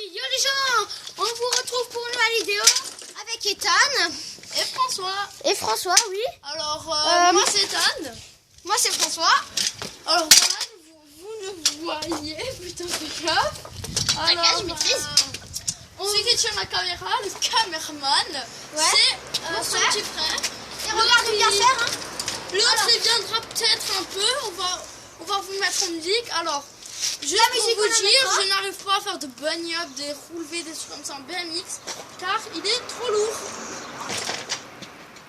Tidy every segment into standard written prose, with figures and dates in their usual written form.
Oui, yo les gens, on vous retrouve pour une nouvelle vidéo avec Ethan et François. Et François, oui. Alors, moi c'est Ethan. Moi c'est François. Alors voilà, vous ne voyez, putain fais gaffe. T'inquiète, je maîtrise. Celui qui tient la caméra, le caméraman, c'est son petit frère. Et regarde bien faire, hein. L'autre il viendra peut-être un peu, on va vous mettre en musique. Alors, juste pour vous dire, je n'arrive pas à faire de bunny up, des relevés, des trucs comme ça en BMX, car il est trop lourd.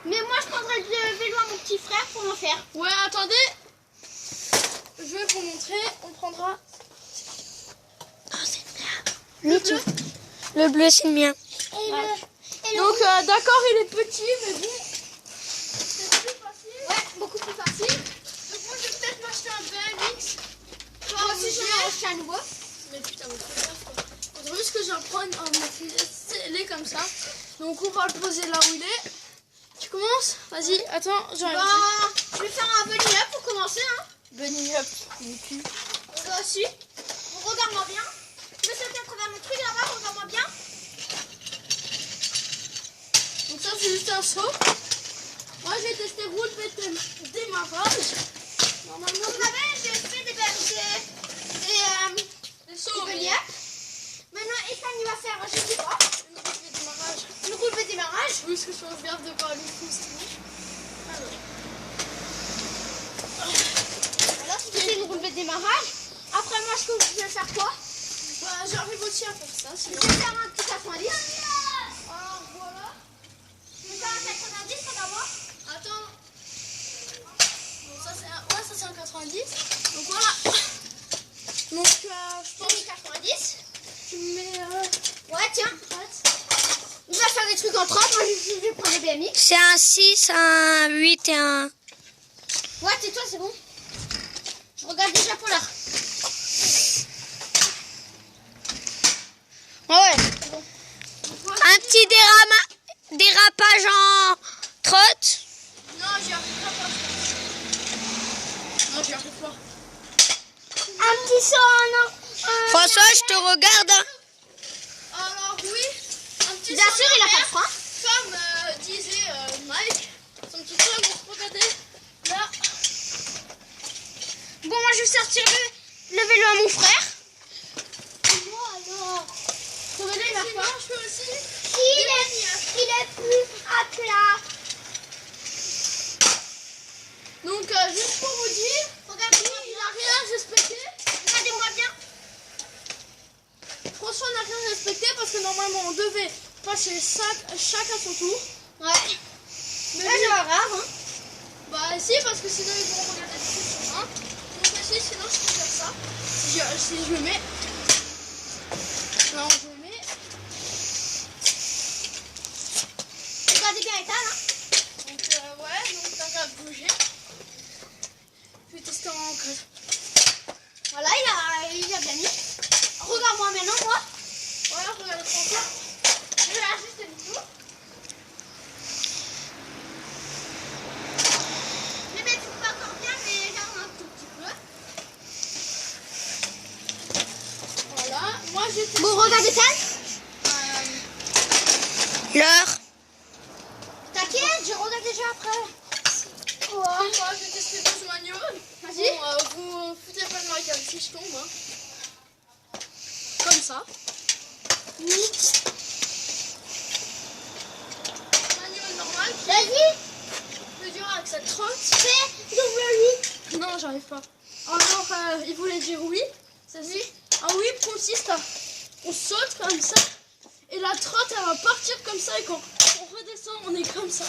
Mais moi je prendrai le vélo à mon petit frère pour en faire. Ouais, attendez, je vais vous montrer, on prendra... Oh, c'est le bleu. Le bleu c'est le mien. Donc d'accord, il est petit, mais bon, c'est plus facile. Ouais, beaucoup plus facile. Donc moi je vais peut-être m'acheter un BMX. Moi aussi je vais acheter un nouveau. Mais putain, mais fais gaffe quoi. Faudrait juste que j'apprenne à me filer scellé comme ça. Donc on va le poser là où il est. Tu commences? Vas-y, attends, j'arrive. Je vais faire un bunny up pour commencer, hein. Bunny up, mon cul. Toi aussi. Regarde-moi bien. Je vais sauter à travers le truc là-bas, regarde-moi bien. Donc ça c'est juste un saut. Moi j'ai testé roule démarrage. Normalement J'ai fait des sauts. bunny up. Maintenant Ethan il va faire, je sais pas, une roule de démarrage. Oui, parce que je pense gaffe de pas lui frustrer. Alors si tu fais une roule de démarrage, après moi je vais faire quoi? Bah j'arrive aussi à faire ça. Je vais faire un petit 90. Alors voilà. Je vais faire un 90, regarde-moi. Attends. Bon, ça c'est un 90. Donc voilà. Donc je pense que 90. tu mets Ouais tiens. On va faire des trucs en 30, moi je vais prendre le BMX. C'est un 6, un 8 et un... Ouais tais-toi, c'est bon. Je regarde déjà pour l'heure. Ouais. Bon. Un petit dérapage en trotte. non, j'y arrive pas. Non, j'y arrive pas. Un petit saut François, je te regarde. Alors oui, un petit Bien sûr, il a pas de frein. Comme disait Mike, son petit frère m'a regardé là. Bon, moi je vais sortir le vélo à mon frère. Et moi alors, je peux aussi. Il est plus à plat. Donc juste pour vous dire, Regardez-moi il bien. n'a rien respecté. Regardez-moi bien. François n'a rien respecté parce que normalement on devait passer chacun son tour. Ouais. Mais Là, lui- c'est pas grave. Hein. Bah si, parce que sinon ils vont regarder le truc sur un. Donc si, sinon je peux faire ça. Si je le mets. Non, je le mets. Regardez bien Ethan. Hein. Donc ouais, donc t'as qu'à bouger. Je vais tester en crève. Voilà, il a bien mis. Regarde-moi maintenant, moi. Voilà, regarde François. Je vais ajuster le tout. Je vais tout pas encore bien, mais j'en ai un tout petit peu. Voilà, moi j'ai testé. Bon, regarde Ethan. L'heure. T'inquiète, je regarde déjà après. Moi j'ai testé 12 manioles. Vas-y. Bon, vous foutez pas de ma gueule si je tombe. Hein. Comme ça. Manuel normal. Vas-y, Plus dur avec cette trotte. fais double 8. Non, j'arrive pas. Alors, il voulait dire oui. Ça dit. Ah oui consiste à. On saute comme ça. Et la trotte, elle va partir comme ça. Et quand on redescend, on est comme ça.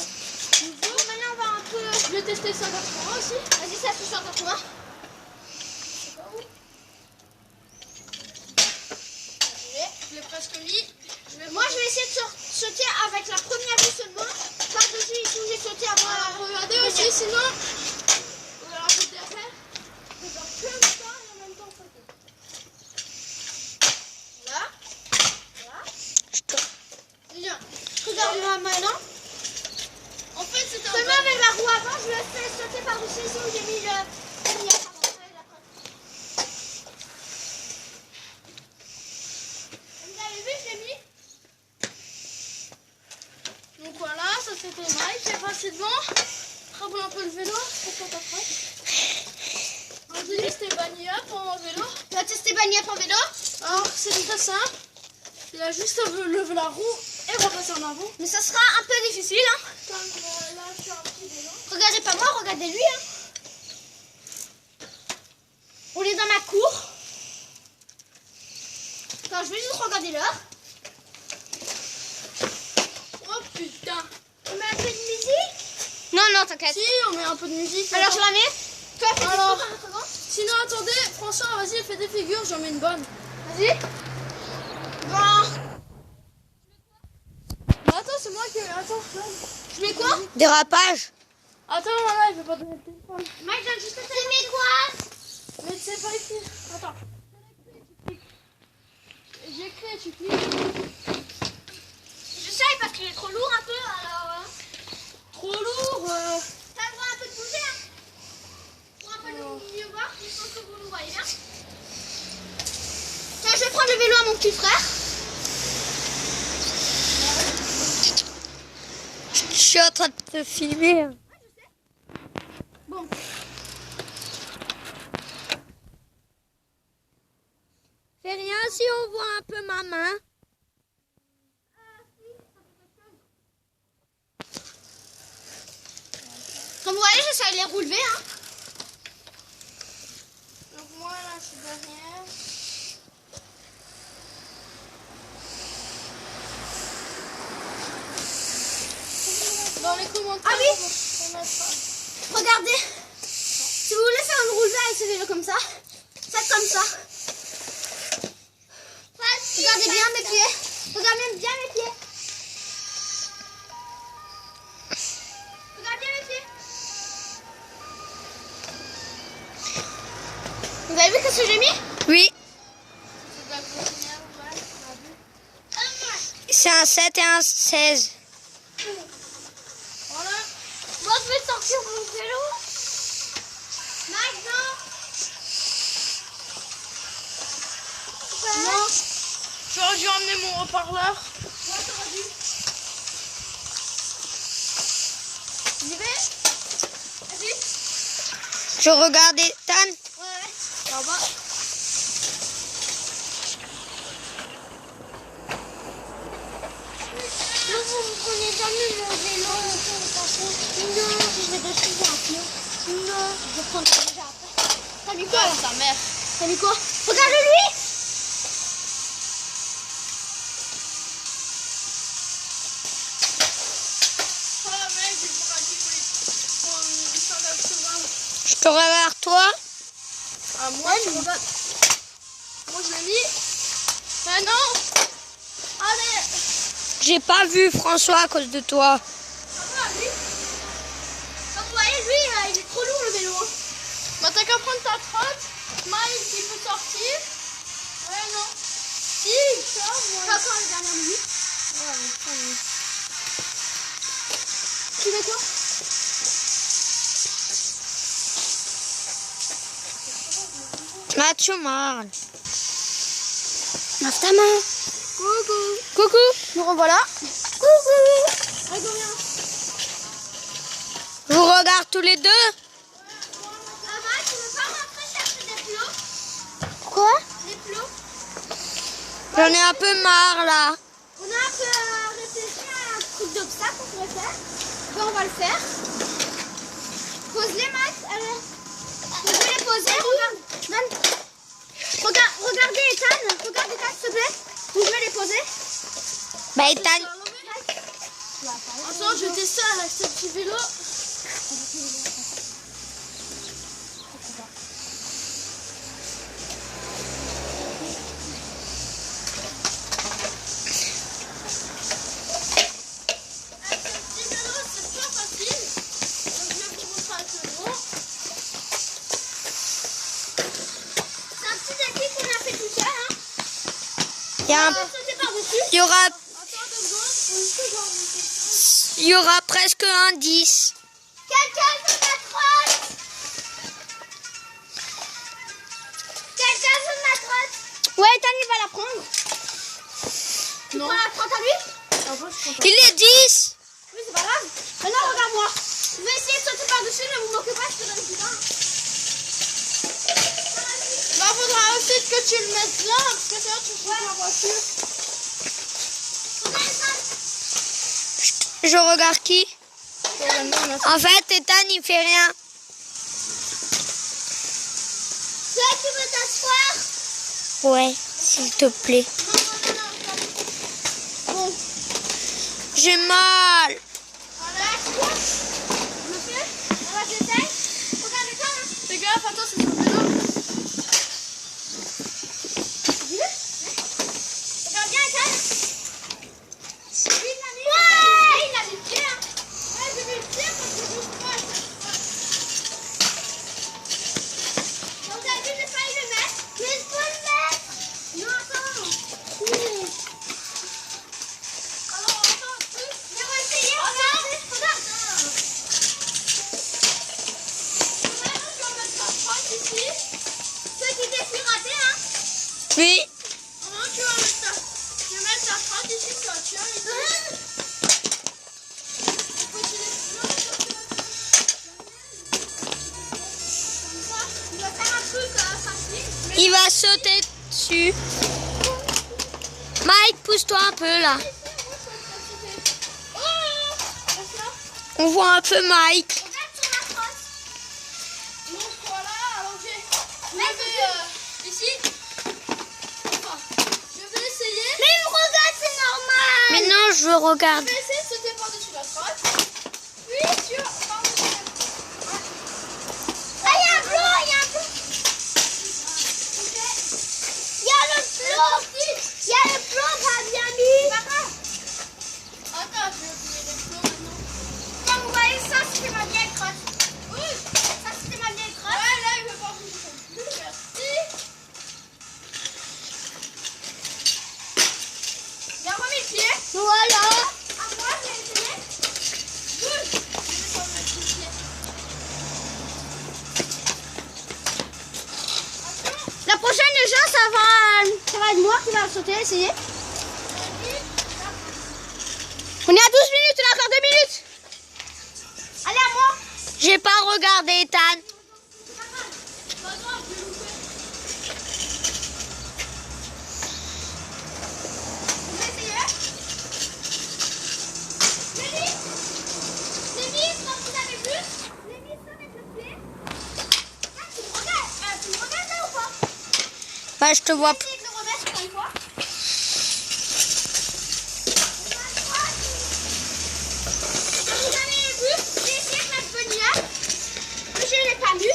Bon, maintenant, on va un peu... Je vais tester ça dans moi aussi. Vas-y, ça se 180. Je l'ai presque mis. Moi, je vais essayer de sauter avec la première vue seulement. Par-dessus, ici où j'ai sauté avant. Alors, regardez aussi, sinon. Alors, je vais derrière. Je vais faire comme ça et en même temps sauter. Là. Je Viens. Regarde-moi maintenant. En fait, c'est un Seulement avec la roue avant, je le fais sauter par-dessus ici où j'ai mis le... Vous avez vu, je l'ai mis. Donc voilà, ça c'était Mike qui est passé devant. Trappe un peu le vélo, pourquoi t'as frappe. On dit c'était Bunny Up en vélo. Tu vas tester Bunny Up en vélo. Alors c'est très simple. Il a juste à lever la roue et repasser en avant. Mais ça sera un peu difficile. Hein. Comme là, je suis un petit vélo. Regardez pas moi, regardez lui. Hein. On est dans ma cour. Attends, je vais juste regarder l'heure. Oh putain. On met un peu de musique. Non, non, t'inquiète. Si, on met un peu de musique. Alors je la mets. Toi, fais Alors, des photos, hein. sinon attendez, François, vas-y, fais des figures, j'en mets une bonne. Vas-y. Bon. Bah, attends, c'est moi qui... Attends, Je mets quoi? Dérapage. attends, voilà, il veut pas donner le téléphone. Mike, j'ai juste tu mets quoi? Mais c'est pas ici. Attends. J'écris, tu cliques. Je sais parce qu'il est trop lourd un peu alors. Trop lourd. T'as le droit un peu de bouger hein. Pour un peu mieux voir, je pense que vous le voyez bien. Tiens, je vais prendre le vélo à mon petit frère. Je suis en train de te filmer. Bon. Fais rien si on voit un peu ma main. Comme vous voyez, j'essaie de les relever. Hein. Donc moi là, je suis derrière. Dans les commentaires, Ah oui. on mettra. Regardez. Si vous voulez faire une relevé avec ce vélo comme ça, faites comme ça. Regardez bien mes pieds. Regardez bien mes pieds. Regardez bien mes pieds. Vous avez vu qu'est-ce que j'ai mis? Oui, C'est de la première, ouais, on a vu. c'est un 7 et un 16. Voilà. Moi je vais sortir mon vélo. Maintenant. Non. J'aurais dû emmener mon haut-parleur. Ouais, t'aurais dû. J'y vais. Vas-y. Je regarde Ethan. Ouais. Ça va. Non, vous ne prenez jamais mon vélo, non, je vais détruire un peu. Non, je vais prendre ça déjà après. T'as mis quoi là? Sa mère. T'as mis quoi? Regarde-lui! Ah mec, il pourra dire oui. 880. Je te regarde toi. Ah moi, je regarde. Moi je l'ai mis. Mais non. Allez. J'ai pas vu François à cause de toi. Ça va, lui? Comme vous voyez, lui, il est trop lourd le vélo. Bah t'as qu'à prendre ta trotte. Mike, il peut sortir. Ouais, non. Si, il sort. T'as encore la dernière minute. Tu mets quoi? Mathieu Marle. Lave ta main. Coucou. Coucou. Nous revoilà. Coucou. Je vous regarde tous les deux. Maman, tu veux pas rentrer chercher des plots? Quoi? Des plots? J'en ai un peu marre là. On a un peu réfléchi à un truc d'obstacle qu'on pourrait faire. Ben, on va le faire. Pose-les, Max. Allez. Je vais les poser. Regarde. Donne. Regardez, Ethan. Regarde, Ethan, s'il te plaît. Où je vais les poser. Bah Ethan. Attends, je vais tester avec ce petit vélo. Il y aura presque un 10. Quelqu'un veut ma trotte? Quelqu'un veut ma trotte? Ouais, Ethan, il va la prendre. Tu Non. prends la 30 à lui? Il est 10. Oui, c'est pas grave. Maintenant, regarde-moi. Je vais essayer de sauter par-dessus, ne vous moquez pas, je te donne plus tard. Bah, faudra aussi que tu le mettes là, parce que sinon tu prends la voiture. Je regarde qui? En fait, Ethan, il fait rien. Toi, tu veux t'asseoir? Ouais, s'il te plaît. Bon, J'ai mal. Monsieur, on va s'essayer. Regardez ça, hein. fais gaffe, attends, c'est sur le vélo. Regarde bien, Ethan. Lui, il a mis. Ouais, il a mis le pied, hein. Ouais, j'ai mis le pied parce que je bouge pas. Donc, t'as vu, j'ai failli le mettre. Mais je peux le mettre. Non, attends. Alors, attends, plus. Mais on va essayer, regarde. Regarde. Maintenant, tu vas mettre ta frappe ici. Ceux qui t'es raté, hein. Oui. Maintenant, tu vas mettre ta frappe ici, tu vas tiens ici. Faut que tu les plonges, comme ça. Il va faire un truc facile. Il va sauter dessus. Mike, pousse-toi un peu là. Oh, reste là. On voit un peu Mike. Regarde sur la crosse. Donc voilà, alors je Mais vais ici. Enfin, je vais essayer. Mais il me regarde, c'est normal. Mais non, je veux Je regarder. vais essayer de sauter par-dessus la crotte. Puis sur par-dessus la crotte. Ah, il y a un bleu, il y a un bleu. Il y a le bleu. Il y a le bleu, pas bien mis. Attends, je vais oublier les flots maintenant. Comme vous voyez, ça, c'était ma vieille crotte. Oui. Ça, c'était ma vieille crotte. Ouais, là, il veut pas bouger non plus. Merci. J'ai remis le pied. Voilà. À moi, je vais essayer. Good. Je vais s'en mettre le pied. Attention. La prochaine, déjà, ça va être moi qui va sauter, essayer. On est à 12 minutes, on a encore 2 minutes. Allez, à moi. J'ai pas regardé Ethan. Pas grave, je vais louper. On va essayer. Les vis, quand vous avez vu, les vis sont avec le pied. Ah, tu me regardes là ou pas? Bah, je te vois. Essaye de le remettre encore une fois. Vous avez vu, j'ai essayé de mettre Bunny là, mais je ne l'ai pas vu.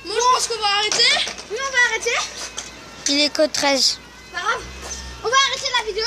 Moi, je pense qu'on va arrêter. Oui, on va arrêter. Il est que 13. Pas grave. On va arrêter la vidéo.